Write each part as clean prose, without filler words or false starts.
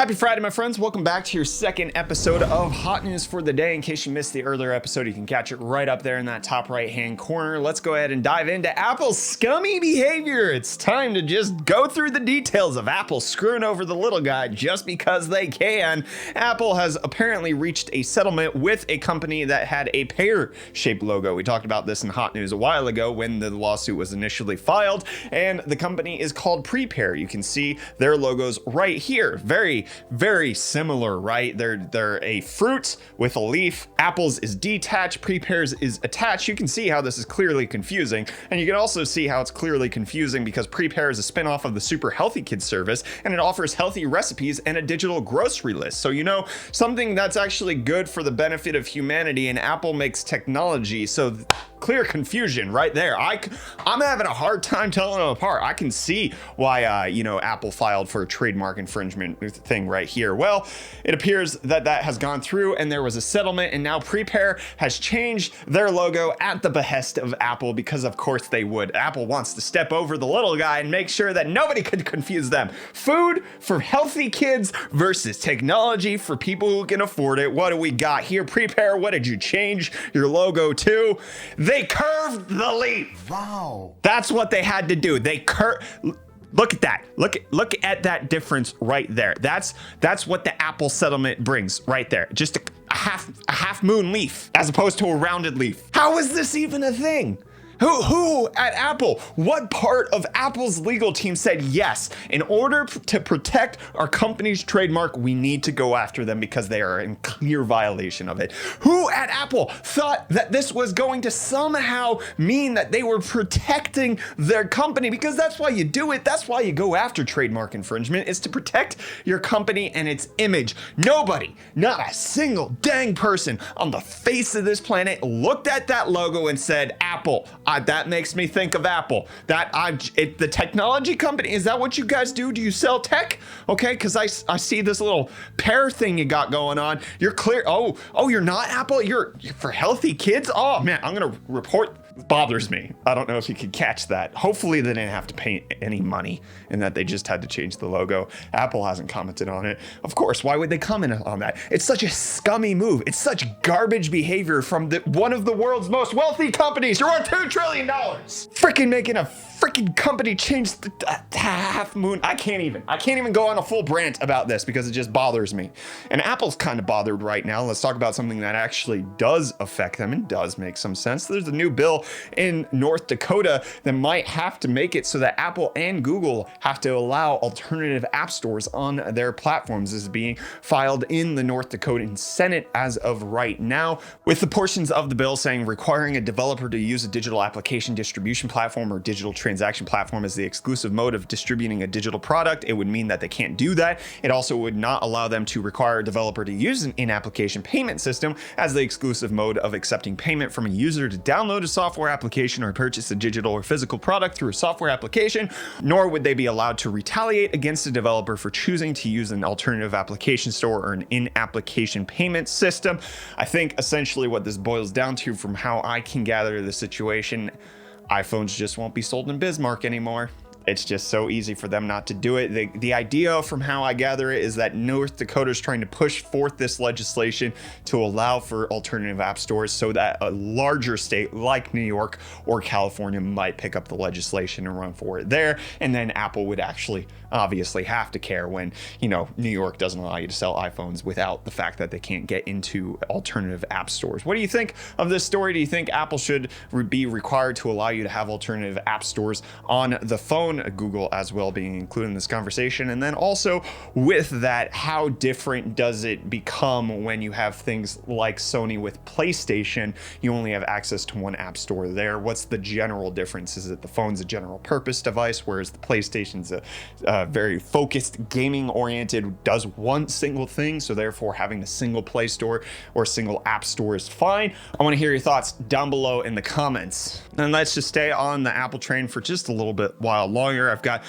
Happy Friday, my friends. Welcome back to your second episode of Hot News for the Day. In case you missed the earlier episode, you can catch it right up there in that top right-hand corner. Let's go ahead and dive into Apple's scummy behavior. It's time to just go through the details of Apple screwing over the little guy just because they can. Apple has apparently reached a settlement with a company that had a pear-shaped logo. We talked about this in Hot News a while ago when the lawsuit was initially filed, and the company is called Prepare. You can see their logos right here. Very similar, right? They're a fruit with a leaf. Apple's is detached, Prepare's is attached. You can see how this is clearly confusing, and you can also see how it's clearly confusing because Prepare is a spin-off of the Super Healthy Kids service, and it offers healthy recipes and a digital grocery list. So you know, something that's actually good for the benefit of humanity, and Apple makes technology. So clear confusion right there. I'm having a hard time telling them apart. I can see why Apple filed for a trademark infringement thing right here. Well, it appears that has gone through and there was a settlement, and now Prepare has changed their logo at the behest of Apple because of course they would. Apple wants to step over the little guy and make sure that nobody could confuse them. Food for healthy kids versus technology for people who can afford it. What do we got here? Prepare, what did you change your logo to? They curved the leaf. Wow. That's what they had to do. They Look at that. Look at that difference right there. That's what the Apple settlement brings right there. Just a half moon leaf as opposed to a rounded leaf. How is this even a thing? Who at Apple? What part of Apple's legal team said, yes, in order to protect our company's trademark, we need to go after them because they are in clear violation of it? Who at Apple thought that this was going to somehow mean that they were protecting their company? Because that's why you do it. That's why you go after trademark infringement, is to protect your company and its image. Nobody, not a single dang person on the face of this planet looked at that logo and said, Apple. That makes me think of Apple. The technology company, is that what you guys do? Do you sell tech? Okay, because I see this little pear thing you got going on. You're clear. Oh, you're not Apple? You're for healthy kids? Oh man, I'm gonna report. It bothers me. I don't know if you could catch that. Hopefully they didn't have to pay any money and that they just had to change the logo. Apple hasn't commented on it. Of course, why would they comment on that? It's such a scummy move. It's such garbage behavior from one of the world's most wealthy companies. You're worth $2 trillion. Freaking making a freaking company change the half moon. I can't even go on a full rant about this because it just bothers me. And Apple's kind of bothered right now. Let's talk about something that actually does affect them and does make some sense. There's a new bill in North Dakota that might have to make it so that Apple and Google have to allow alternative app stores on their platforms. This is being filed in the North Dakotan Senate as of right now, with the portions of the bill saying requiring a developer to use a digital application distribution platform or digital transaction platform as the exclusive mode of distributing a digital product. It would mean that they can't do that. It also would not allow them to require a developer to use an in-application payment system as the exclusive mode of accepting payment from a user to download a software application or purchase a digital or physical product through a software application, nor would they be allowed to retaliate against a developer for choosing to use an alternative application store or an in-application payment system. I think essentially what this boils down to, from how I can gather the situation, iPhones just won't be sold in Bismarck anymore. It's just so easy for them not to do it. The idea, from how I gather it, is that North Dakota is trying to push forth this legislation to allow for alternative app stores so that a larger state like New York or California might pick up the legislation and run for it there. And then Apple would actually obviously have to care when, New York doesn't allow you to sell iPhones without the fact that they can't get into alternative app stores. What do you think of this story? Do you think Apple should be required to allow you to have alternative app stores on the phone? Google as well being included in this conversation. And then also with that, how different does it become when you have things like Sony with PlayStation? You only have access to one app store there. What's the general difference? Is it the phone's a general purpose device, whereas the PlayStation's a very focused, gaming oriented, does one single thing, so therefore having a single Play Store or single app store is fine? I want to hear your thoughts down below in the comments. And let's just stay on the Apple train for just a little bit while longer. longer. I've got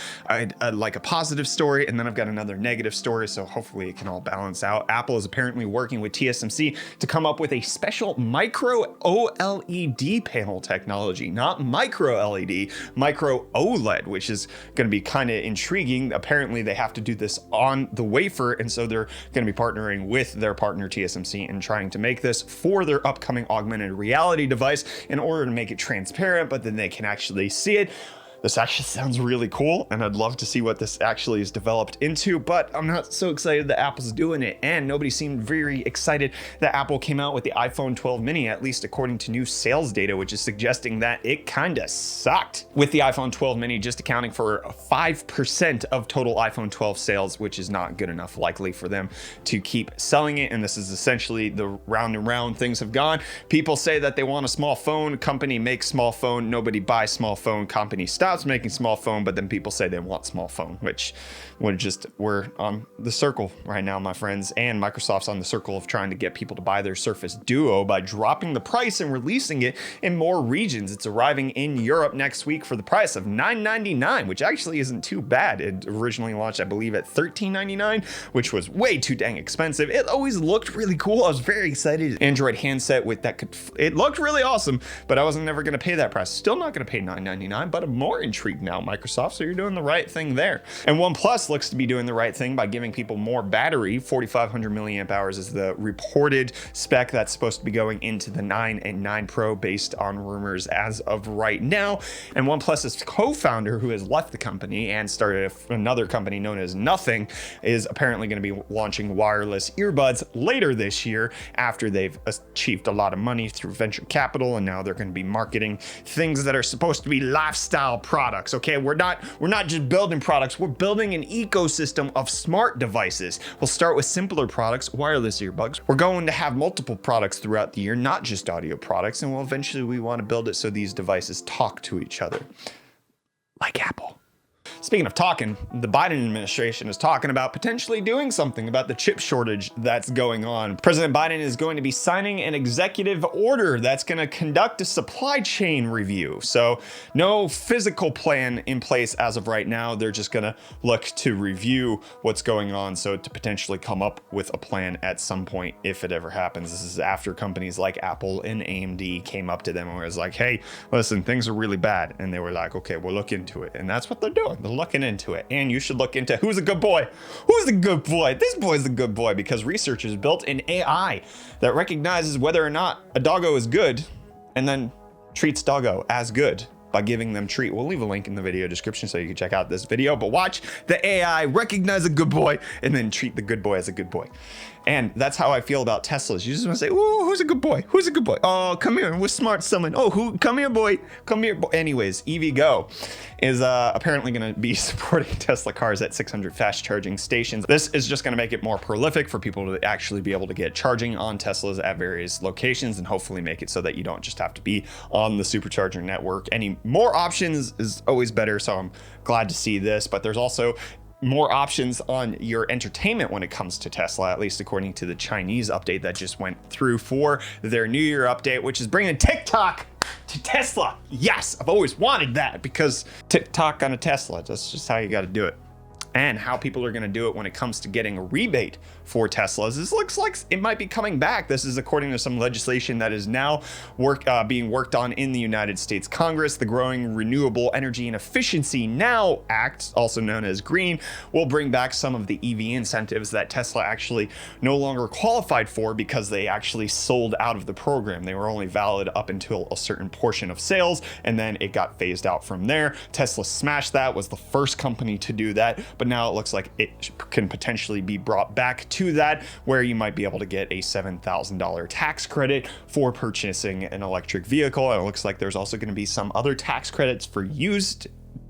like a positive story, and then I've got another negative story, so hopefully it can all balance out. Apple is apparently working with TSMC to come up with a special micro OLED panel technology, not micro LED, micro OLED, which is going to be kind of intriguing. Apparently they have to do this on the wafer, and so they're going to be partnering with their partner TSMC and trying to make this for their upcoming augmented reality device in order to make it transparent, but then they can actually see it. This actually sounds really cool, and I'd love to see what this actually is developed into, but I'm not so excited that Apple's doing it, and nobody seemed very excited that Apple came out with the iPhone 12 mini, at least according to new sales data, which is suggesting that it kinda sucked. With the iPhone 12 mini just accounting for 5% of total iPhone 12 sales, which is not good enough likely for them to keep selling it, and this is essentially the round and round things have gone. People say that they want a small phone, company makes small phone, nobody buys small phone, company stops making small phone, but then people say they want small phone, which we're on the circle right now, my friends, and Microsoft's on the circle of trying to get people to buy their Surface Duo by dropping the price and releasing it in more regions. It's arriving in Europe next week for the price of $9.99, which actually isn't too bad. It originally launched, I believe, at $13.99, which was way too dang expensive. It always looked really cool. I was very excited. Android handset with that it looked really awesome, but I wasn't never going to pay that price. Still not going to pay $9.99, but I'm more intrigued now, Microsoft, so you're doing the right thing there. And OnePlus looks to be doing the right thing by giving people more battery. 4,500 milliamp hours is the reported spec that's supposed to be going into the 9 and 9 Pro based on rumors as of right now. And OnePlus's co-founder, who has left the company and started another company known as Nothing, is apparently going to be launching wireless earbuds later this year after they've achieved a lot of money through venture capital, and now they're going to be marketing things that are supposed to be lifestyle products. Okay, we're not just building products, we're building an ecosystem of smart devices. We'll start with simpler products, wireless earbuds. We're going to have multiple products throughout the year, not just audio products, and eventually we want to build it so these devices talk to each other, like Apple. Speaking of talking, the Biden administration is talking about potentially doing something about the chip shortage that's going on. President Biden is going to be signing an executive order that's going to conduct a supply chain review. So no physical plan in place as of right now. They're just going to look to review what's going on, so to potentially come up with a plan at some point if it ever happens. This is after companies like Apple and AMD came up to them and was like, hey, listen, things are really bad. And they were like, okay, we'll look into it. And that's what they're doing. They're looking into it, and you should look into who's a good boy. Who's a good boy? This boy's a good boy because researchers built an AI that recognizes whether or not a doggo is good and then treats doggo as good by giving them treat. We'll leave a link in the video description so you can check out this video, but watch the AI recognize a good boy and then treat the good boy as a good boy. And that's how I feel about Teslas. You just want to say, "Ooh, who's a good boy? Who's a good boy? Oh, come here. We're smart someone. Oh, come here, boy. Come here, boy." Anyways, EVGo is apparently going to be supporting Tesla cars at 600 fast charging stations. This is just going to make it more prolific for people to actually be able to get charging on Teslas at various locations, and hopefully make it so that you don't just have to be on the supercharger network. Any more options is always better, so I'm glad to see this. But there's also more options on your entertainment when it comes to Tesla, at least according to the Chinese update that just went through for their New Year update, which is bringing TikTok to Tesla. Yes, I've always wanted that, because TikTok on a Tesla, that's just how you got to do it. And how people are going to do it when it comes to getting a rebate for Teslas. This looks like it might be coming back. This is according to some legislation that is now being worked on in the United States Congress. The Growing Renewable Energy and Efficiency Now Act, also known as GREEN, will bring back some of the EV incentives that Tesla actually no longer qualified for because they actually sold out of the program. They were only valid up until a certain portion of sales, and then it got phased out from there. Tesla smashed that, was the first company to do that, but now it looks like it can potentially be brought back to that, where you might be able to get a $7,000 tax credit for purchasing an electric vehicle. And it looks like there's also going to be some other tax credits for used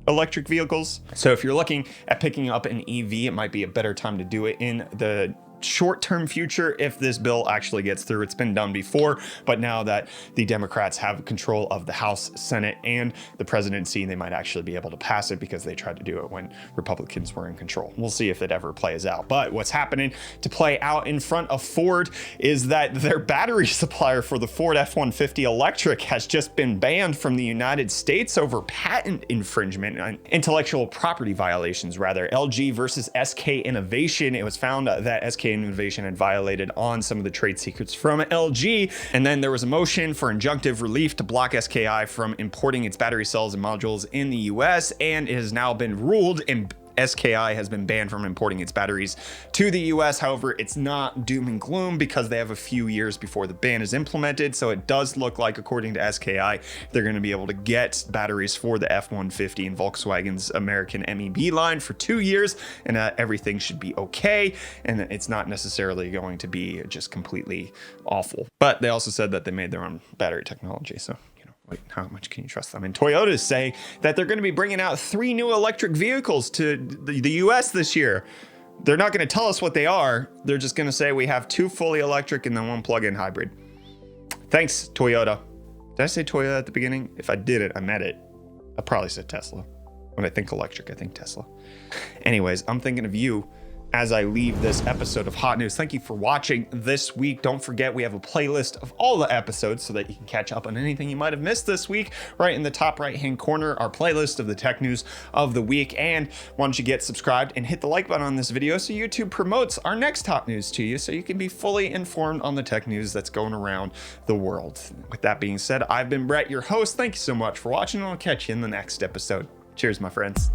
electric vehicles. So if you're looking at picking up an EV, it might be a better time to do it in the short-term future if this bill actually gets through. It's been done before, but now that the Democrats have control of the House, Senate, and the presidency, they might actually be able to pass it because they tried to do it when Republicans were in control. We'll see if it ever plays out. But what's happening to play out in front of Ford is that their battery supplier for the Ford F-150 electric has just been banned from the United States over patent infringement and intellectual property violations, rather. LG versus SK Innovation. It was found that SK Innovation had violated on some of the trade secrets from LG, and then there was a motion for injunctive relief to block SKI from importing its battery cells and modules in the US, and it has now been ruled in SKI has been banned from importing its batteries to the US. However, it's not doom and gloom because they have a few years before the ban is implemented. So it does look like, according to SKI, they're going to be able to get batteries for the F-150 and Volkswagen's American MEB line for 2 years, and everything should be okay. And it's not necessarily going to be just completely awful. But they also said that they made their own battery technology. So wait, how much can you trust them? And Toyota is saying that they're going to be bringing out 3 new electric vehicles to the US this year. They're not going to tell us what they are. They're just going to say we have 2 fully electric and then 1 plug-in hybrid. Thanks, Toyota. Did I say Toyota at the beginning? If I did it, I meant it. I probably said Tesla. When I think electric, I think Tesla. Anyways, I'm thinking of you as I leave this episode of Hot News. Thank you for watching this week. Don't forget, we have a playlist of all the episodes so that you can catch up on anything you might have missed this week. Right in the top right-hand corner, our playlist of the tech news of the week. And why don't you get subscribed and hit the like button on this video so YouTube promotes our next Hot News to you so you can be fully informed on the tech news that's going around the world. With that being said, I've been Brett, your host. Thank you so much for watching, and I'll catch you in the next episode. Cheers, my friends.